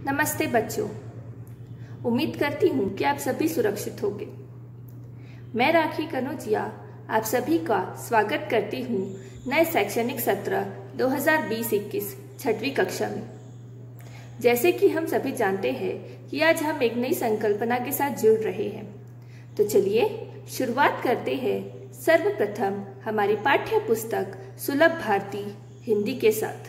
नमस्ते बच्चों, उम्मीद करती हूँ कि आप सभी सुरक्षित होंगे। मैं राखी कनौजिया आप सभी का स्वागत करती हूँ नए शैक्षणिक सत्र 2020-21 छठवीं कक्षा में। जैसे कि हम सभी जानते हैं कि आज हम एक नई संकल्पना के साथ जुड़ रहे हैं, तो चलिए शुरुआत करते हैं सर्वप्रथम हमारी पाठ्य पुस्तक सुलभ भारती हिंदी के साथ।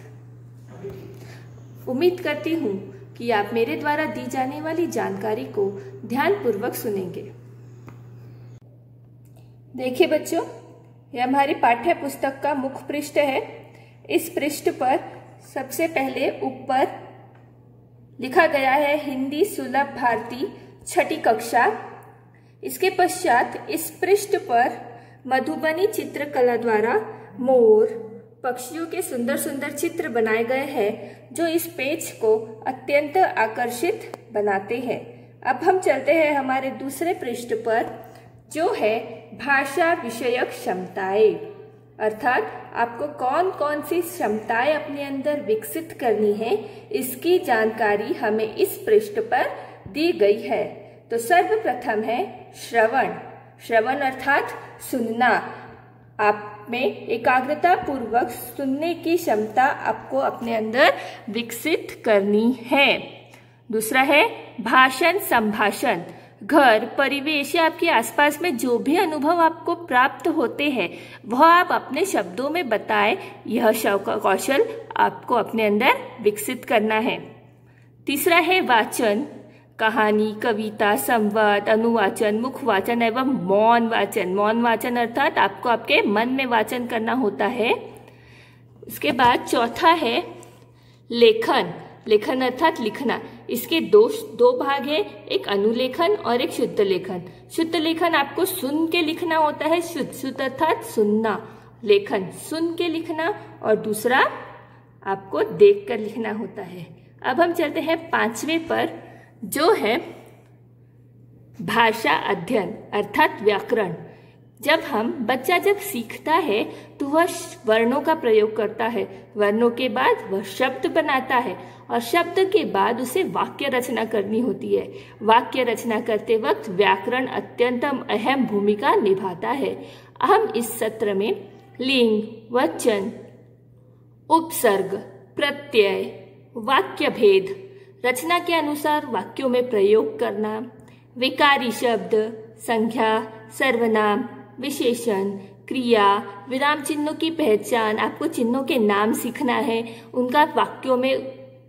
उम्मीद करती हूँ कि आप मेरे द्वारा दी जाने वाली जानकारी को ध्यानपूर्वक सुनेंगे। देखिए बच्चों, यह हमारी पाठ्य पुस्तक का मुख्य पृष्ठ है। इस पृष्ठ पर सबसे पहले ऊपर लिखा गया है हिंदी सुलभ भारती छठी कक्षा। इसके पश्चात इस पृष्ठ पर मधुबनी चित्रकला द्वारा मोर, पक्षियों के सुंदर सुंदर चित्र बनाए गए हैं जो इस पेज को अत्यंत आकर्षित बनाते हैं। अब हम चलते हैं हमारे दूसरे पृष्ठ पर, जो है भाषा विषयक क्षमताएं, अर्थात आपको कौन कौन सी क्षमताएं अपने अंदर विकसित करनी है, इसकी जानकारी हमें इस पृष्ठ पर दी गई है। तो सर्वप्रथम है श्रवण। श्रवण अर्थात सुनना। आप में एकाग्रता पूर्वक सुनने की क्षमता आपको अपने अंदर विकसित करनी है। दूसरा है भाषण संभाषण। घर, परिवेश या आपके आसपास में जो भी अनुभव आपको प्राप्त होते हैं वह आप अपने शब्दों में बताएं। यह कौशल आपको अपने अंदर विकसित करना है। तीसरा है वाचन। कहानी, कविता, संवाद, अनुवाचन, मुखवाचन एवं मौन वाचन। मौन वाचन अर्थात आपको आपके मन में वाचन करना होता है। उसके चौथा है लेखन। लेखन अर्थात लिखना। इसके दो भाग है, एक अनुलेखन और एक शुद्ध लेखन। शुद्ध लेखन आपको सुन के लिखना होता है। शुद्ध अर्थात सुनना। लेखन सुन के लिखना, और दूसरा आपको देख कर लिखना होता है। अब हम चलते हैं पांचवें पर, जो है भाषा अध्ययन अर्थात व्याकरण। बच्चा जब सीखता है तो वह वर्णों का प्रयोग करता है। वर्णों के बाद वह शब्द बनाता है, और शब्द के बाद उसे वाक्य रचना करनी होती है। वाक्य रचना करते वक्त व्याकरण अत्यंत अहम भूमिका निभाता है। हम इस सत्र में लिंग, वचन, उपसर्ग, प्रत्यय, वाक्य भेद, रचना के अनुसार वाक्यों में प्रयोग करना, विकारी शब्द, संज्ञा, सर्वनाम, विशेषण, क्रिया, विराम चिन्हों की पहचान, आपको चिन्हों के नाम सीखना है। उनका वाक्यों में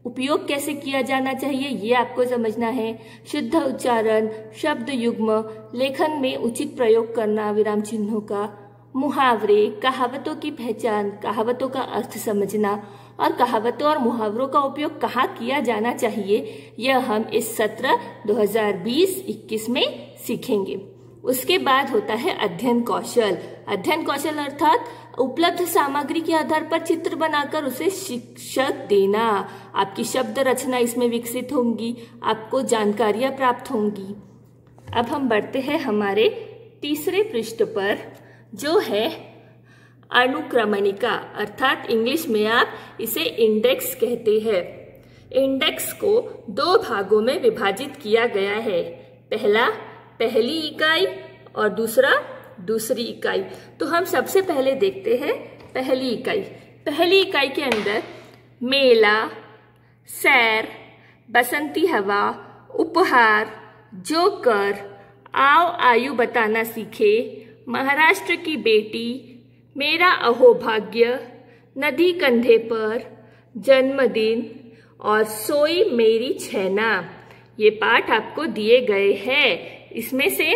उपयोग कैसे किया जाना चाहिए ये आपको समझना है। शुद्ध उच्चारण, शब्द युग्म, लेखन में उचित प्रयोग करना विराम चिन्हों का, मुहावरे, कहावतों की पहचान, कहावतों का अर्थ समझना, और कहावतों और मुहावरों का उपयोग कहाँ किया जाना चाहिए, यह हम इस सत्र 2020-21 में सीखेंगे। उसके बाद होता है अध्ययन कौशल। अध्ययन कौशल अर्थात उपलब्ध सामग्री के आधार पर चित्र बनाकर उसे शिक्षक देना। आपकी शब्द रचना इसमें विकसित होंगी, आपको जानकारियां प्राप्त होंगी। अब हम बढ़ते हैं हमारे तीसरे पृष्ठ पर, जो है अनुक्रमणिका, अर्थात इंग्लिश में आप इसे इंडेक्स कहते हैं। इंडेक्स को दो भागों में विभाजित किया गया है। पहला पहली इकाई और दूसरा दूसरी इकाई। तो हम सबसे पहले देखते हैं पहली इकाई। पहली इकाई के अंदर मेला, सैर, बसंती हवा, उपहार, जोकर, आओ आयु बताना सीखे, महाराष्ट्र की बेटी, मेरा अहोभाग्य, नदी कंधे पर, जन्मदिन और सोई मेरी छैना, ये पाठ आपको दिए गए हैं। इसमें से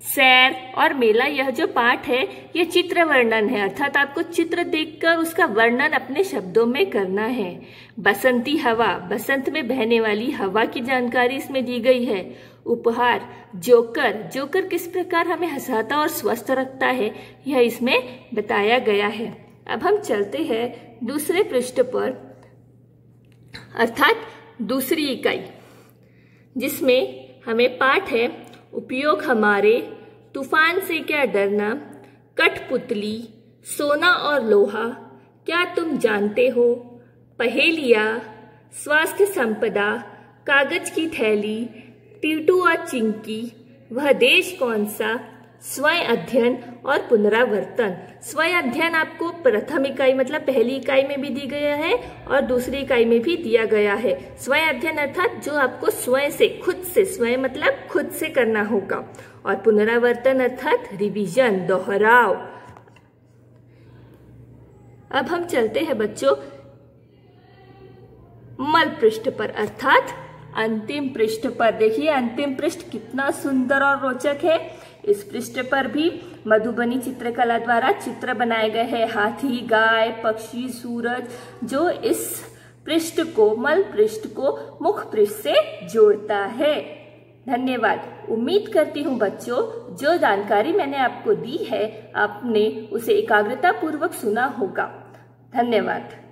सैर और मेला, यह जो पाठ है ये चित्र वर्णन है, अर्थात आपको चित्र देखकर उसका वर्णन अपने शब्दों में करना है। बसंती हवा, बसंत में बहने वाली हवा की जानकारी इसमें दी गई है। उपहार, जोकर, जोकर किस प्रकार हमें हंसाता और स्वस्थ रखता है, यह इसमें बताया गया है। अब हम चलते हैं दूसरे पृष्ठ पर, अर्थात दूसरी इकाई, जिसमें हमें पाठ है उपयोग हमारे, तूफान से क्या डरना, कठपुतली, सोना और लोहा, क्या तुम जानते हो, पहेलियाँ, स्वास्थ्य संपदा, कागज की थैली, टीटू और चिंकी, वह देश कौन सा, स्वयं अध्ययन और पुनरावर्तन। स्वयं अध्ययन आपको प्रथम इकाई मतलब पहली इकाई में भी दी गया है और दूसरी इकाई में भी दिया गया है। स्वयं अध्ययन अर्थात जो आपको स्वयं से, खुद से, स्वयं मतलब खुद से करना होगा, और पुनरावर्तन अर्थात रिवीजन, दोहराव। अब हम चलते हैं बच्चों मल पृष्ठ पर अर्थात अंतिम पृष्ठ पर। देखिए अंतिम पृष्ठ कितना सुंदर और रोचक है। इस पृष्ठ पर भी मधुबनी चित्रकला द्वारा चित्र बनाए गए हैं, हाथी, गाय, पक्षी, सूरज, जो इस पृष्ठ को, मल पृष्ठ को मुख पृष्ठ से जोड़ता है। धन्यवाद। उम्मीद करती हूँ बच्चों जो जानकारी मैंने आपको दी है आपने उसे एकाग्रता पूर्वक सुना होगा। धन्यवाद।